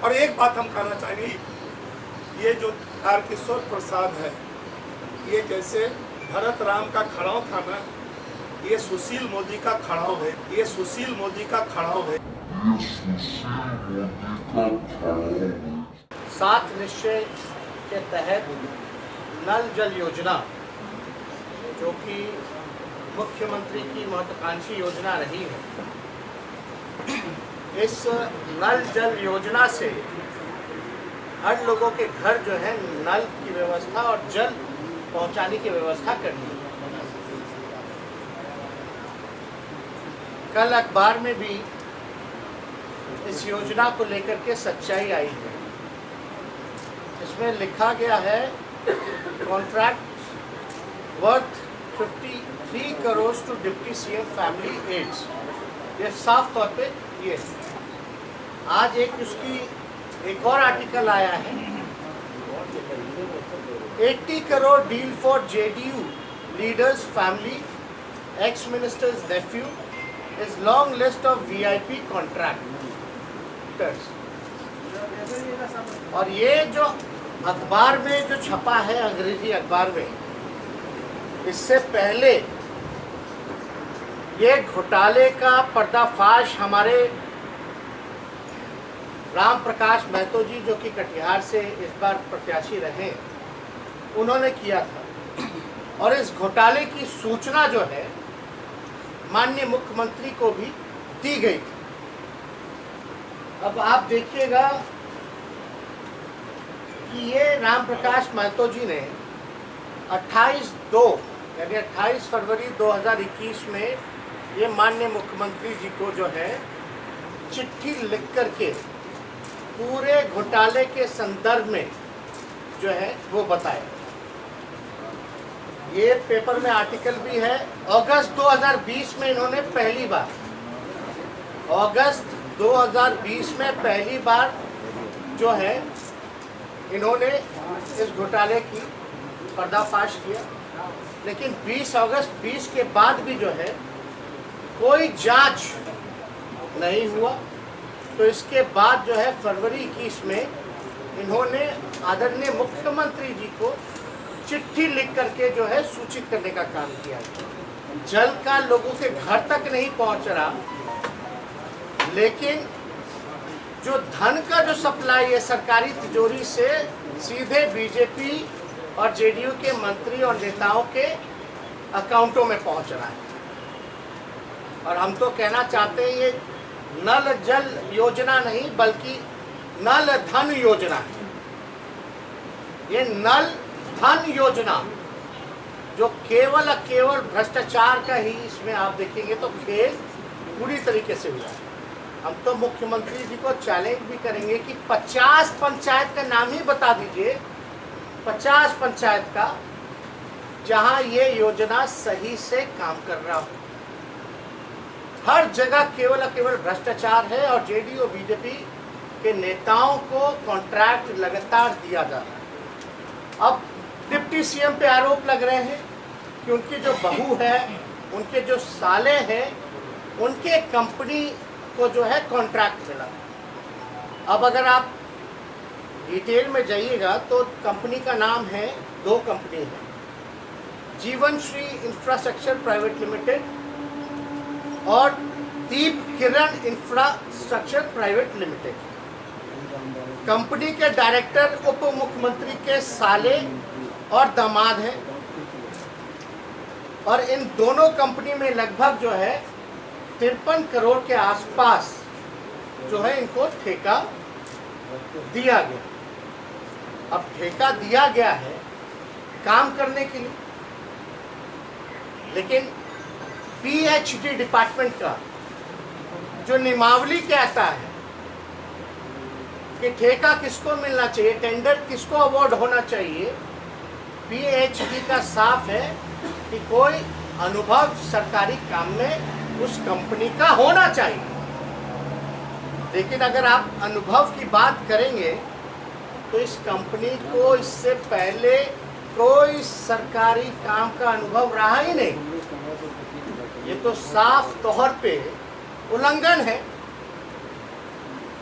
और एक बात हम कहना चाहेंगे, ये जो तारकिशोर प्रसाद है, ये जैसे भरत राम का खड़ाव था ना, ये सुशील मोदी का खड़ाव है, ये सुशील मोदी का खड़ाव है। सात निश्चय के तहत नल जल योजना, जो कि मुख्यमंत्री की महत्वाकांक्षी योजना रही है, इस नल जल योजना से हर लोगों के घर जो है नल की व्यवस्था और जल पहुंचाने की व्यवस्था करनी है। कल अखबार में भी इस योजना को लेकर के सच्चाई आई है। इसमें लिखा गया है contract worth 53 crore to deputy CM family aides. ये साफ तौर पे ये आज एक और आर्टिकल आया है, 80 crore deal for JDU leaders family, ex ministers nephew is long list of VIP contractors. और ये जो अखबार में जो छपा है अंग्रेजी अखबार में, इससे पहले ये घोटाले का पर्दाफाश हमारे राम प्रकाश महतो जी, जो कि कटिहार से इस बार प्रत्याशी रहे, उन्होंने किया था। और इस घोटाले की सूचना जो है माननीय मुख्यमंत्री को भी दी गई थी। अब आप देखिएगा कि ये राम प्रकाश महतो जी ने 28 फरवरी 2021 में ये माननीय मुख्यमंत्री जी को जो है चिट्ठी लिख करके पूरे घोटाले के संदर्भ में जो है वो बताया। ये पेपर में आर्टिकल भी है। अगस्त 2020 में इन्होंने अगस्त 2020 में पहली बार जो है इन्होंने इस घोटाले की पर्दाफाश किया, लेकिन 20 अगस्त 20 के बाद भी जो है कोई जांच नहीं हुआ। तो इसके बाद जो है फरवरी 21 में इन्होंने आदरणीय मुख्यमंत्री जी को चिट्ठी लिख करके जो है सूचित करने का काम किया। जल का लोगों के घर तक नहीं पहुंच रहा, लेकिन जो धन का जो सप्लाई है सरकारी तिजोरी से सीधे बीजेपी और जेडीयू के मंत्री और नेताओं के अकाउंटों में पहुंच रहा है। और हम तो कहना चाहते हैं ये नल जल योजना नहीं बल्कि नल धन योजना है। ये नल धन योजना जो केवल भ्रष्टाचार का ही, इसमें आप देखेंगे तो खेल पूरी तरीके से हुआ है। हम तो मुख्यमंत्री जी को चैलेंज भी करेंगे कि 50 पंचायत का नाम ही बता दीजिए, 50 पंचायत का जहां ये योजना सही से काम कर रहा हो। हर जगह केवल भ्रष्टाचार है और जेडीयू और बीजेपी के नेताओं को कॉन्ट्रैक्ट लगातार दिया जा रहा है। अब डिप्टी सीएम पे आरोप लग रहे हैं कि उनकी जो बहू है, उनके जो साले हैं, उनके कंपनी को जो है कॉन्ट्रैक्ट मिला। अब अगर आप डिटेल में जाइएगा तो कंपनी का नाम है, 2 कंपनी है, जीवन श्री इंफ्रास्ट्रक्चर प्राइवेट लिमिटेड और दीप किरण इंफ्रास्ट्रक्चर प्राइवेट लिमिटेड। कंपनी के डायरेक्टर उप मुख्यमंत्री के साले और दामाद हैं। और इन दोनों कंपनी में लगभग जो है 53 करोड़ के आसपास जो है इनको ठेका दिया गया। अब ठेका दिया गया है काम करने के लिए, लेकिन पीएचडी डिपार्टमेंट का जो नियमावली कहता है कि ठेका किसको मिलना चाहिए, टेंडर किसको अवार्ड होना चाहिए, पीएचडी का साफ है कि कोई अनुभव सरकारी काम में उस कंपनी का होना चाहिए। लेकिन अगर आप अनुभव की बात करेंगे तो इस कंपनी को इससे पहले कोई सरकारी काम का अनुभव रहा ही नहीं। ये तो साफ तौर पे उल्लंघन है।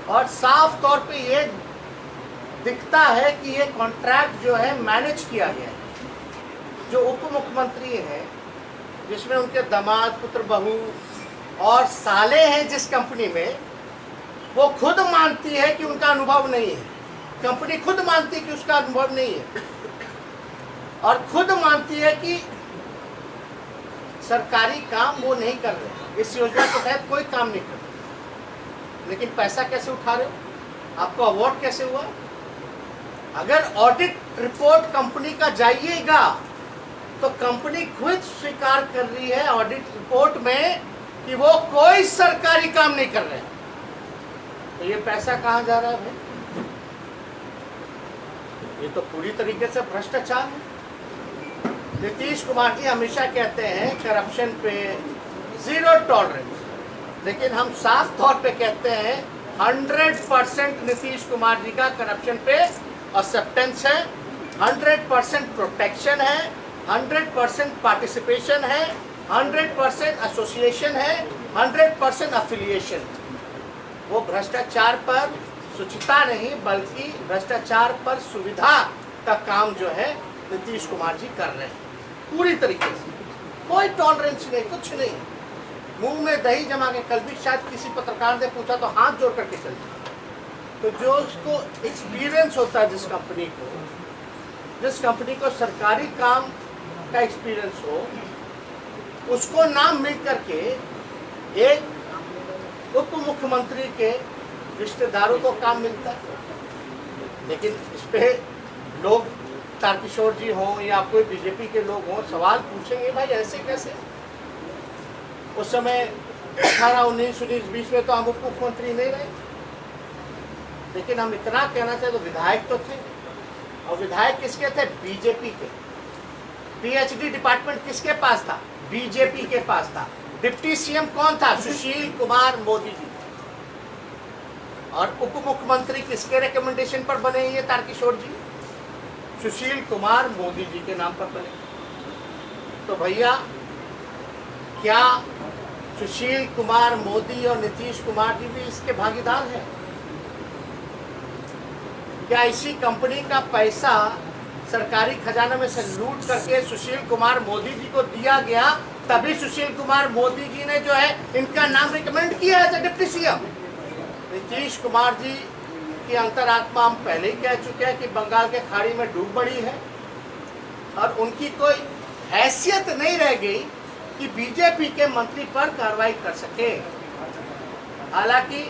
और साफ तौर पे ये दिखता है कि ये कॉन्ट्रैक्ट जो है मैनेज किया गया है। जो उप मुख्यमंत्री हैं, जिसमें उनके दामाद, पुत्र, बहू और साले हैं जिस कंपनी में, वो खुद मानती है कि उनका अनुभव नहीं है। कंपनी खुद मानती है कि उसका अनुभव नहीं है और खुद मानती है कि सरकारी काम वो नहीं कर रहे, इस योजना के तहत कोई काम नहीं कर रहे। लेकिन पैसा कैसे उठा रहे हो? आपको अवार्ड कैसे हुआ? अगर ऑडिट रिपोर्ट कंपनी का जाइएगा तो कंपनी खुद स्वीकार कर रही है ऑडिट रिपोर्ट में कि वो कोई सरकारी काम नहीं कर रहे। तो ये पैसा कहाँ जा रहा है भाई? ये तो पूरी तरीके से भ्रष्टाचार है। नीतीश कुमार जी हमेशा कहते हैं करप्शन पे जीरो टॉलरेंस, लेकिन हम साफ तौर पे कहते हैं 100% नीतीश कुमार जी का करप्शन पे एक्सेप्टेंस है, 100% प्रोटेक्शन है, 100% पार्टिसिपेशन है, 100% एसोसिएशन है, 100% अफिलिएशन। वो भ्रष्टाचार पर शुचिता नहीं बल्कि भ्रष्टाचार पर सुविधा का काम जो है नीतीश कुमार जी कर रहे हैं पूरी तरीके से। कोई टॉलरेंस नहीं, कुछ नहीं, मुंह में दही जमा के। कल भी शायद किसी पत्रकार ने पूछा तो हाथ जोड़ करके चल दिया। तो जो उसको एक्सपीरियंस होता है, जिस कंपनी को सरकारी काम का एक्सपीरियंस हो, उसको नाम मिल करके एक उप मुख्यमंत्री के रिश्तेदारों को काम मिलता है। लेकिन इस पे लोग, तारकिशोर जी हों या कोई बीजेपी के लोग हों, सवाल पूछेंगे भाई ऐसे कैसे? उस समय 18, 19, 20 में तो हम उप मुख्यमंत्री नहीं रहे। लेकिन हम इतना कहना चाहे तो विधायक तो थे, और विधायक किसके थे? बीजेपी के। पीएचडी डिपार्टमेंट किसके पास था? बीजेपी के पास था। डिप्टी सीएम कौन था? सुशील कुमार मोदी जी। और उप मुख्यमंत्री किसके रिकमेंडेशन पर बने? ये तारकिशोर जी, सुशील कुमार मोदी जी के नाम पर बने। तो भैया, क्या सुशील कुमार मोदी और नीतीश कुमार जी भी इसके भागीदार हैं? क्या इसी कंपनी का पैसा सरकारी खजाना में से लूट करके सुशील कुमार मोदी जी को दिया गया, तभी सुशील कुमार मोदी जी ने जो है इनका नाम रिकमेंड किया है डिप्टी सीएम? नीतीश कुमार जी की अंतरात्मा हम पहले ही कह चुके हैं कि बंगाल के खाड़ी में डूब पड़ी है और उनकी कोई हैसियत नहीं रह गई कि बीजेपी के मंत्री पर कार्रवाई कर सके। हालांकि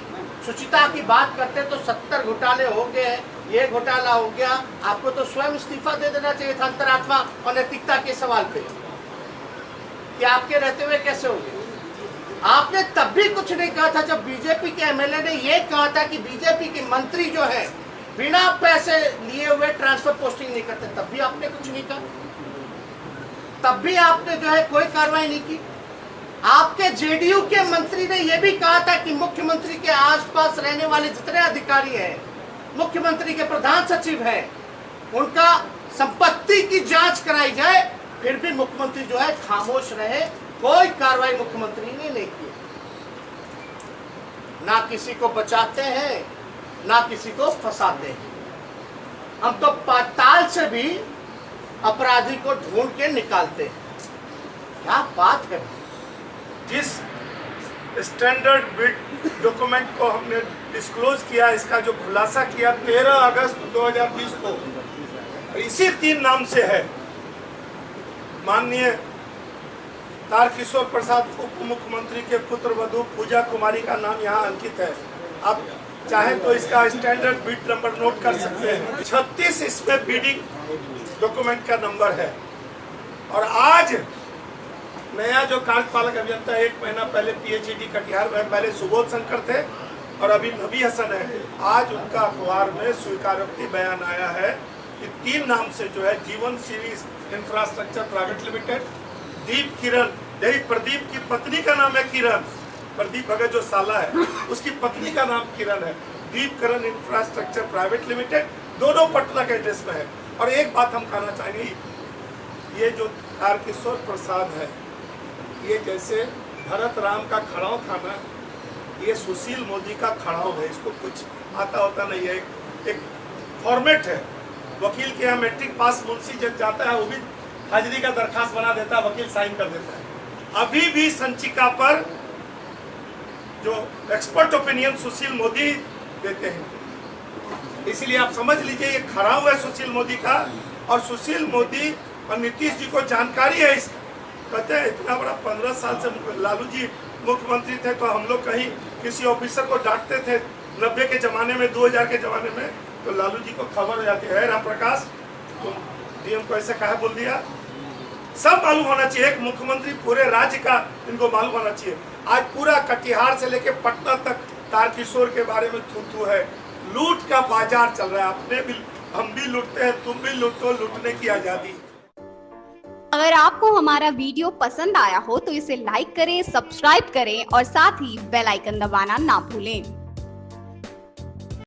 शुचिता की बात करते तो 70 घोटाले हो गए, ये घोटाला हो गया, आपको तो स्वयं इस्तीफा दे देना चाहिए था अंतरात्मा और नैतिकता के सवाल पे कि आपके रहते हुए कैसे हो गए। आपने तब भी कुछ नहीं कहा था जब बीजेपी के एमएलए ने ये कहा था कि बीजेपी के मंत्री जो है बिना पैसे लिए हुए ट्रांसफर पोस्टिंग नहीं करते, तब भी आपने कुछ नहीं कहा। तब भी आपने जो है कोई कार्रवाई नहीं की। आपके जेडीयू के मंत्री ने यह भी कहा था कि मुख्यमंत्री के आसपास रहने वाले जितने अधिकारी हैं, मुख्यमंत्री के प्रधान सचिव हैं, उनका संपत्ति की जांच कराई जाए। फिर भी मुख्यमंत्री जो है खामोश रहे, कोई कार्रवाई मुख्यमंत्री ने नहीं की। ना किसी को बचाते हैं, ना किसी को फंसाते हैं। हम तो पाताल से भी अपराधी को ढूंढ के निकालते हैं। क्या बात है! जिस स्टैंडर्ड बिड डॉक्यूमेंट को हमने डिस्क्लोज किया, इसका जो खुलासा किया 13 अगस्त 2020 को, इसी 3 नाम से है। माननीय तारकिशोर प्रसाद उप मुख्यमंत्री के पुत्र वधू पूजा कुमारी का नाम यहाँ अंकित है। आप चाहें तो इसका स्टैंडर्ड बिड नंबर नोट कर सकते हैं। 36 इसमें बिडिंग डॉक्यूमेंट का नंबर है। और आज नया जो कार्यपालक अभियंता 1 महीना पहले पीएचडी कटिहार में, पहले सुबोध शंकर थे और अभी नबी हसन है। आज उनका अखबार में स्वीकारोक्ति बयान आया है कि 3 नाम से जो है जीवन सीरीज इंफ्रास्ट्रक्चर प्राइवेट लिमिटेड, दीप किरण, यही प्रदीप की पत्नी का नाम है किरण, प्रदीप भगत जो साला है उसकी पत्नी का नाम किरण है, दीप किरण इंफ्रास्ट्रक्चर प्राइवेट लिमिटेड, दोनों पटना के एड्रेस में है। और एक बात हम कहना चाहेंगे, ये जो तारकिशोर प्रसाद है, ये जैसे भरत राम का खड़ाऊ था ना, ये सुशील मोदी का खड़ाऊ है, इसको कुछ आता होता नहीं है। एक फॉर्मेट है, वकील के यहाँ मैट्रिक पास मुंशी जब जाता है वो भी हाजिरी का दरखास्त बना देता है, वकील साइन कर देता है। अभी भी संचिका पर जो एक्सपर्ट ओपिनियन सुशील मोदी देते हैं, इसलिए आप समझ लीजिए ये खड़ाऊ है सुशील मोदी का। और सुशील मोदी और नीतीश जी को जानकारी है इसका। कहते हैं इतना बड़ा 15 साल से लालू जी मुख्यमंत्री थे तो हम लोग कहीं किसी ऑफिसर को डांटते थे 90 के ज़माने में, 2000 के ज़माने में, तो लालू जी को खबर हो जाती है राम प्रकाश तुम डीएम को ऐसे कहा बोल दिया। सब मालूम होना चाहिए, एक मुख्यमंत्री पूरे राज्य का इनको मालूम होना चाहिए। आज पूरा कटिहार से लेकर पटना तक तारकिशोर के बारे में थू है। लूट का बाजार चल रहा है, अपने भी हम भी लूटते हैं, तुम भी लूटो, लूटने की आजादी। अगर आपको हमारा वीडियो पसंद आया हो तो इसे लाइक करें, सब्सक्राइब करें और साथ ही बेल आइकन दबाना ना भूलें।